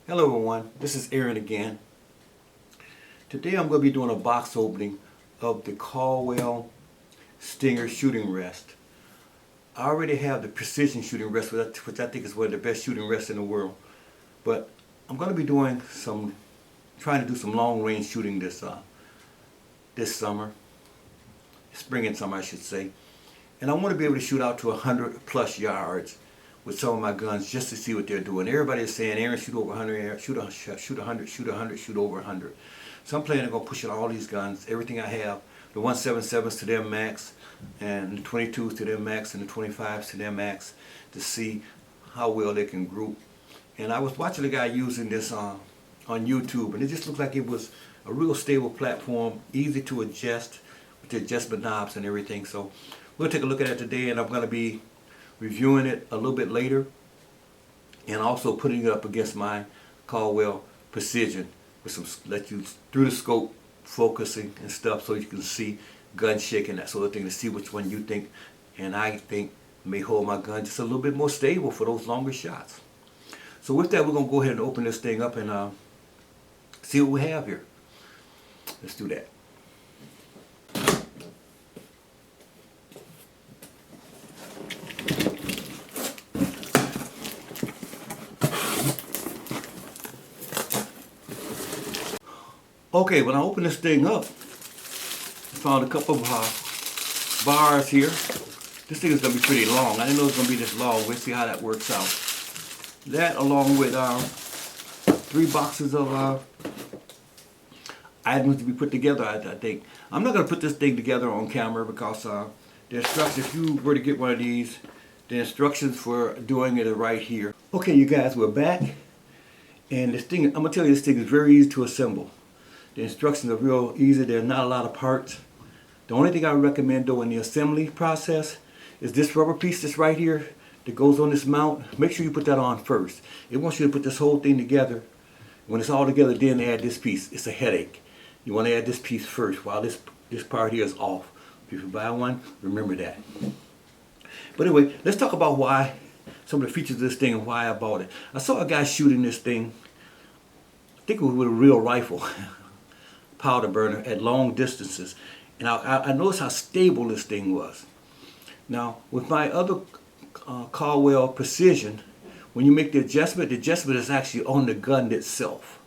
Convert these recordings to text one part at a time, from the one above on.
Hello everyone, this is Aaron again. Today I'm going to be doing a box opening of the Caldwell Stinger shooting rest. I already have the precision shooting rest, which I think is one of the best shooting rests in the world. But I'm going to be trying to do some long range shooting this summer, spring and summer I should say. And I want to be able to shoot out to 100 plus yards with some of my guns just to see what they're doing. Everybody is saying, Aaron, shoot over 100, shoot 100, shoot 100, shoot over 100. So I'm planning on pushing all these guns, everything I have, the 177s to their max, and the 22s to their max, and the 25s to their max, to see how well they can group. And I was watching a guy using this on YouTube, and it just looked like it was a real stable platform, easy to adjust with the adjustment knobs and everything. So we'll take a look at it today, and I'm going to be reviewing it a little bit later, and also putting it up against my Caldwell Precision with some, let you through the scope focusing and stuff, so you can see gun shaking, that sort of thing, to see which one you think and I think may hold my gun just a little bit more stable for those longer shots. So with that, we're going to go ahead and open this thing up and see what we have here. Let's do that. Okay, when I open this thing up, I found a couple of bars here. This thing is going to be pretty long. I didn't know it was going to be this long. We'll see how that works out. That, along with 3 boxes of items to be put together, I think. I'm not going to put this thing together on camera because the instructions, if you were to get one of these, the instructions for doing it are right here. Okay, you guys, we're back. And this thing, I'm going to tell you, this thing is very easy to assemble. The instructions are real easy. There are not a lot of parts. The only thing I recommend though in the assembly process is this rubber piece that's right here that goes on this mount. Make sure you put that on first. It wants you to put this whole thing together. When it's all together, then add this piece. It's a headache. You want to add this piece first while this part here is off. If you buy one, remember that. But anyway, let's talk about why, some of the features of this thing and why I bought it. I saw a guy shooting this thing, I think it was with a real rifle. Powder burner at long distances, and I noticed how stable this thing was. Now with my other Caldwell Precision, when you make the adjustment is actually on the gun itself,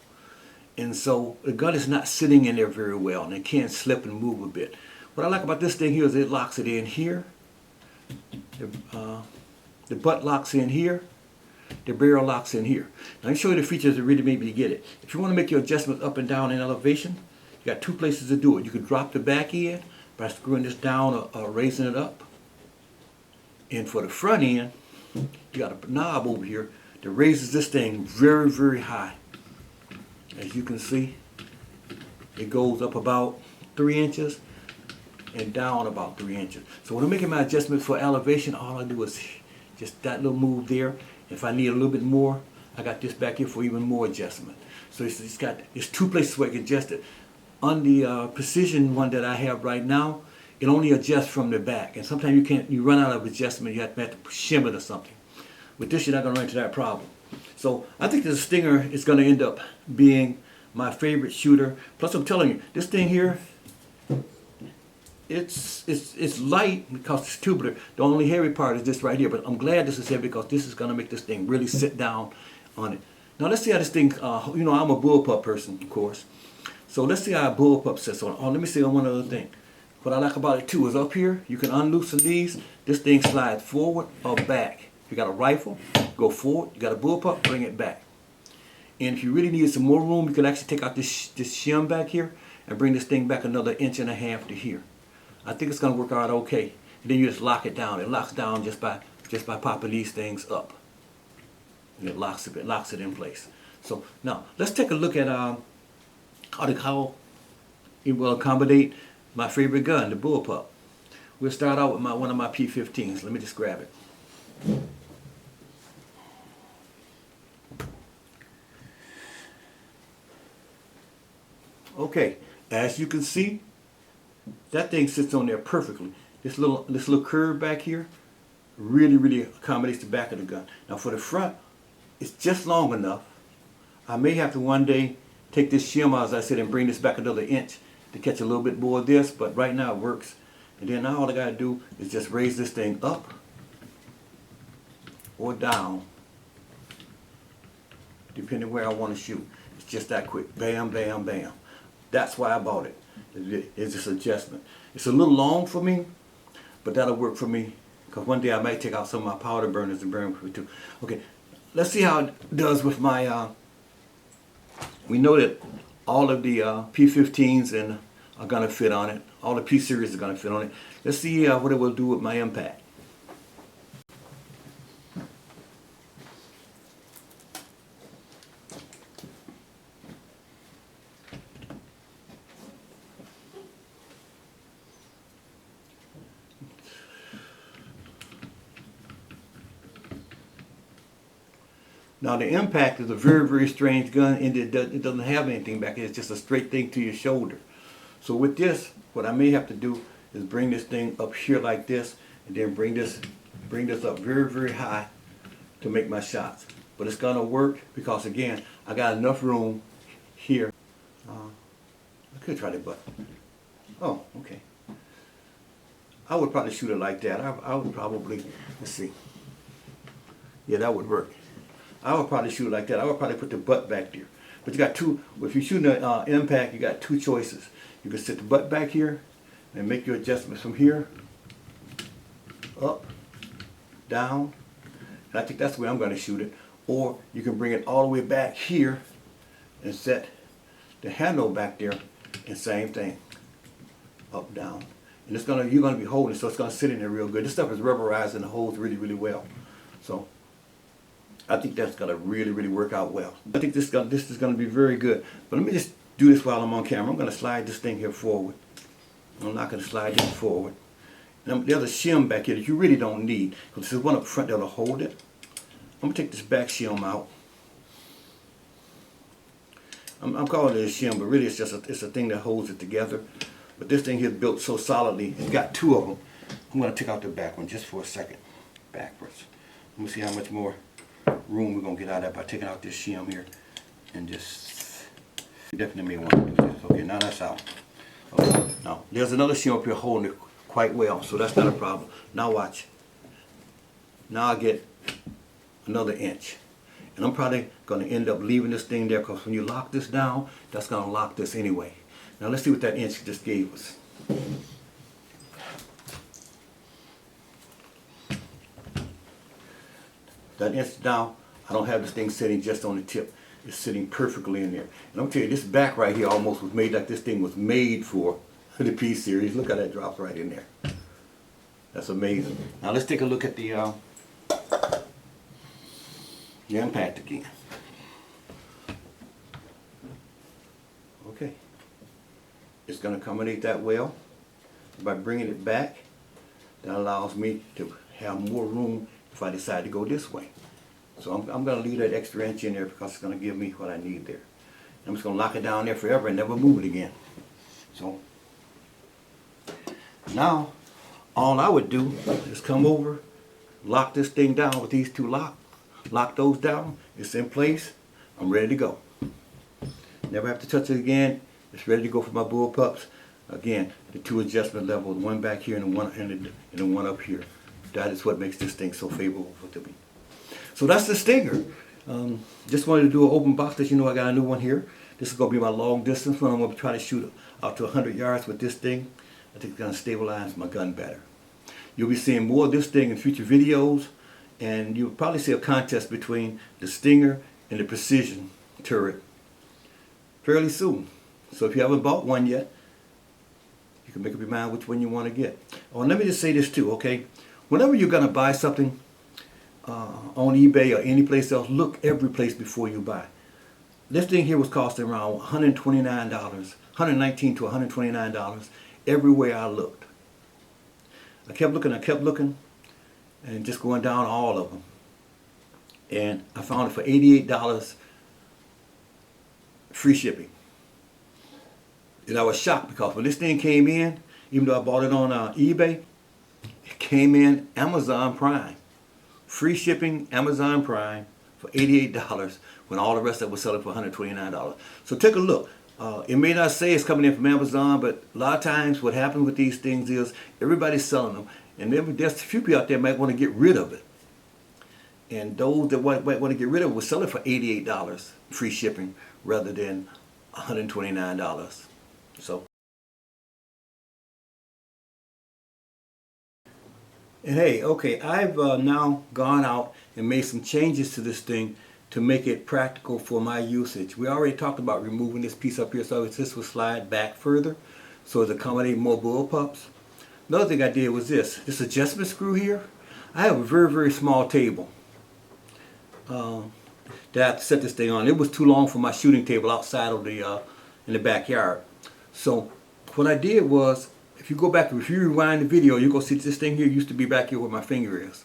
and so the gun is not sitting in there very well, and it can slip and move a bit. What I like about this thing here is it locks it in here, the butt locks in here, the barrel locks in here. Now let me show you the features that really made me get it. If you want to make your adjustments up and down in elevation, you got 2 places to do it. You could drop the back end by screwing this down or raising it up. And for the front end, you got a knob over here that raises this thing very, very high. As you can see, it goes up about 3 inches and down about 3 inches. So when I'm making my adjustment for elevation, all I do is just that little move there. If I need a little bit more, I got this back here for even more adjustment. So it's 2 places where I can adjust it. On the Precision one that I have right now, it only adjusts from the back, and sometimes you run out of adjustment. You have to shim it or something. With this, you're not going to run into that problem. So I think the Stinger is going to end up being my favorite shooter. Plus, I'm telling you, this thing here, it's light because it's tubular. The only heavy part is this right here, but I'm glad this is heavy because this is going to make this thing really sit down on it. Now let's see how this thing, you know, I'm a bullpup person, of course. So let's see how a bullpup sits on. Oh, let me say one other thing. What I like about it too is up here, you can unloosen these. This thing slides forward or back. If you got a rifle, go forward. You got a bullpup, bring it back. And if you really need some more room, you can actually take out this shim back here and bring this thing back another 1.5 inches to here. I think it's going to work out okay. And then you just lock it down. It locks down just by popping these things up. And it locks it in place. So now let's take a look at how it will accommodate my favorite gun, the bullpup. We'll start out with one of my P15s. Let me just grab it. Okay, as you can see, that thing sits on there perfectly. This little curve back here really accommodates the back of the gun. Now for the front, it's just long enough. I may have to one day take this shim out, as I said, and bring this back another inch to catch a little bit more of this, but right now it works. And then now all I gotta do is just raise this thing up or down, depending where I want to shoot. It's just that quick. Bam, bam, bam. That's why I bought it. It's this adjustment. It's a little long for me, but that'll work for me. Because one day I might take out some of my powder burners and burn them for it too. Okay, let's see how it does with my, we know that all of the P15s and are going to fit on it. All the P series are going to fit on it. Let's see what it will do with my impact. Now the impact is a very, very strange gun, and it doesn't have anything back here. It's just a straight thing to your shoulder. So with this, what I may have to do is bring this thing up here like this, and then bring this up very, very high to make my shots. But it's gonna work because again, I got enough room here. I could try the butt. Oh, okay. I would probably shoot it like that. I would probably, let's see. Yeah, that would work. I would probably shoot it like that. I would probably put the butt back there. But you got two, if you're shooting an impact, you got two choices. You can sit the butt back here and make your adjustments from here, up, down. And I think that's the way I'm going to shoot it. Or you can bring it all the way back here and set the handle back there and same thing, up, down. And it's gonna, you're going to be holding it, so it's going to sit in there real good. This stuff is rubberized and it holds really, really well. So I think that's going to really, really work out well. I think this is going to be very good. But let me just do this while I'm on camera. I'm going to slide this thing here forward. I'm not going to slide this forward. And there's a shim back here that you really don't need, because there's one up front that'll hold it. I'm going to take this back shim out. I'm calling it a shim, but really it's just it's a thing that holds it together. But this thing here is built so solidly. It's got two of them. I'm going to take out the back one just for a second. Backwards. Let me see how much more room we're going to get out of that by taking out this shim here. And just, you definitely may want to do this. Okay, now that's out. Okay, now there's another shim up here holding it quite well, so that's not a problem. Now watch. Now I get another inch. And I'm probably going to end up leaving this thing there, because when you lock this down, that's going to lock this anyway. Now let's see what that inch just gave us. That inch down, I don't have this thing sitting just on the tip. It's sitting perfectly in there. And I'm going to tell you, this back right here almost was made like this thing was made for the P series. Look how that drops right in there. That's amazing. Now let's take a look at the impact again. Okay. It's going to accommodate that well. By bringing it back, that allows me to have more room if I decide to go this way. So I'm going to leave that extra inch in there because it's going to give me what I need there. I'm just going to lock it down there forever and never move it again. So now all I would do is come over, lock this thing down with these two locks, lock those down, it's in place, I'm ready to go. Never have to touch it again. It's ready to go for my bullpups. Again, the two adjustment levels, one back here and the one up here. That is what makes this thing so favorable to me. So that's the Stinger. Just wanted to do an open box, as you know I got a new one here. This is going to be my long distance one. I'm going to try to shoot out to 100 yards with this thing. I think it's going to stabilize my gun better. You'll be seeing more of this thing in future videos, and you'll probably see a contest between the Stinger and the Precision turret fairly soon. So if you haven't bought one yet, you can make up your mind which one you want to get. Oh, and let me just say this too, okay? Whenever you're going to buy something on eBay or any place else, look every place before you buy. This thing here was costing around $129, $119 to $129 everywhere I looked. I kept looking, and just going down all of them. And I found it for $88 free shipping. And I was shocked because when this thing came in, even though I bought it on eBay, it came in Amazon Prime. Free shipping, Amazon Prime, for $88 when all the rest of it was selling for $129. So take a look. It may not say it's coming in from Amazon, but a lot of times what happens with these things is everybody's selling them, and there's a few people out there might want to get rid of it. And those that want to get rid of it will sell it for $88 free shipping rather than $129. So, and hey, okay, I've now gone out and made some changes to this thing to make it practical for my usage. We already talked about removing this piece up here so this will slide back further so to accommodate more bullpups. Another thing I did was this adjustment screw here. I have a very, very small table that I have to set this thing on. It was too long for my shooting table outside of the in the backyard. So what I did was, if you go back, if you rewind the video, you're going to see this thing here used to be back here where my finger is.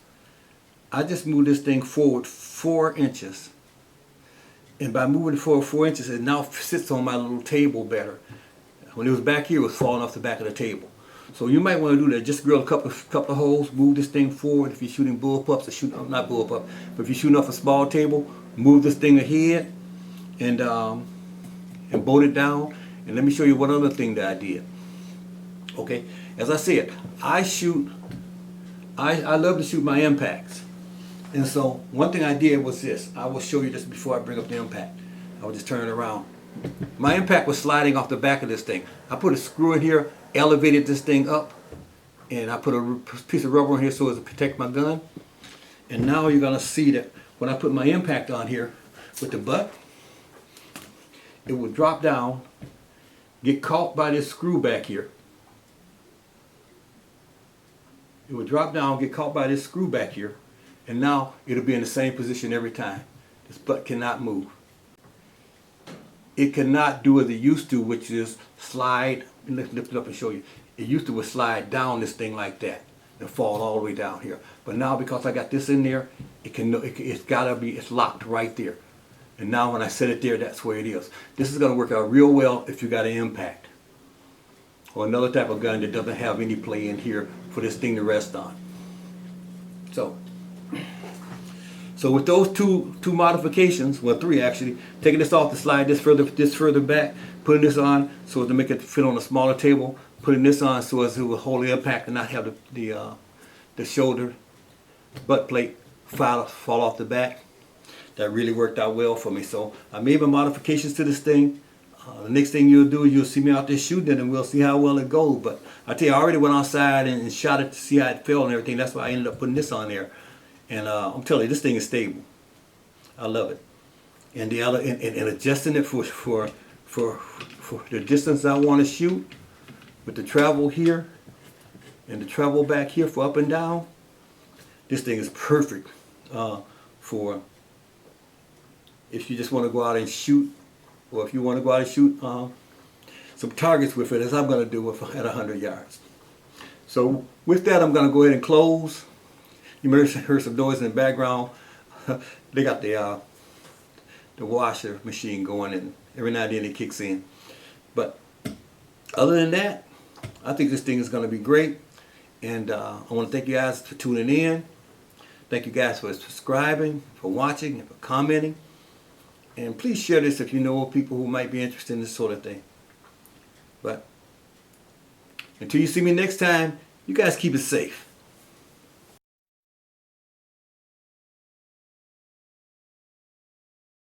I just moved this thing forward 4 inches. And by moving it forward 4 inches, it now sits on my little table better. When it was back here, it was falling off the back of the table. So you might want to do that. Just drill a couple of holes, move this thing forward. If you're shooting bullpups, or not bullpup, but if you're shooting off a small table, move this thing ahead and bolt it down. And let me show you one other thing that I did. Okay, as I said, I love to shoot my impacts. And so one thing I did was this. I will show you this before I bring up the impact. I will just turn it around. My impact was sliding off the back of this thing. I put a screw in here, elevated this thing up, and I put a piece of rubber in here so as to protect my gun. And now you're going to see that when I put my impact on here with the butt, it will drop down, get caught by this screw back here. It will drop down, get caught by this screw back here, and now it'll be in the same position every time. This butt cannot move. It cannot do as it used to, which is slide. Lift it up and show you. It used to slide down this thing like that and fall all the way down here. But now because I got this in there, it's locked right there. And now when I set it there, that's where it is. This is going to work out real well if you got an impact or another type of gun that doesn't have any play in here for this thing to rest on. So with those two modifications, well 3 actually, taking this off to slide this further back, putting this on so as to make it fit on a smaller table, putting this on so as it will hold the impact and not have the shoulder butt plate fall off the back. That really worked out well for me. So I made my modifications to this thing. The next thing you'll do is you'll see me out there shooting it and we'll see how well it goes. But I tell you, I already went outside and shot it to see how it felt and everything. That's why I ended up putting this on there. And I'm telling you, this thing is stable. I love it. And the other, and adjusting it for the distance I want to shoot, with the travel here and the travel back here for up and down, this thing is perfect for if you just want to go out and shoot, or if you want to go out and shoot some targets with it, as I'm going to do at 100 yards. So with that, I'm going to go ahead and close. You may hear some noise in the background. They got the washer machine going, and every now and then it kicks in. But other than that, I think this thing is going to be great. And I want to thank you guys for tuning in. Thank you guys for subscribing, for watching, and for commenting. And please share this if you know people who might be interested in this sort of thing. But until you see me next time, you guys keep it safe.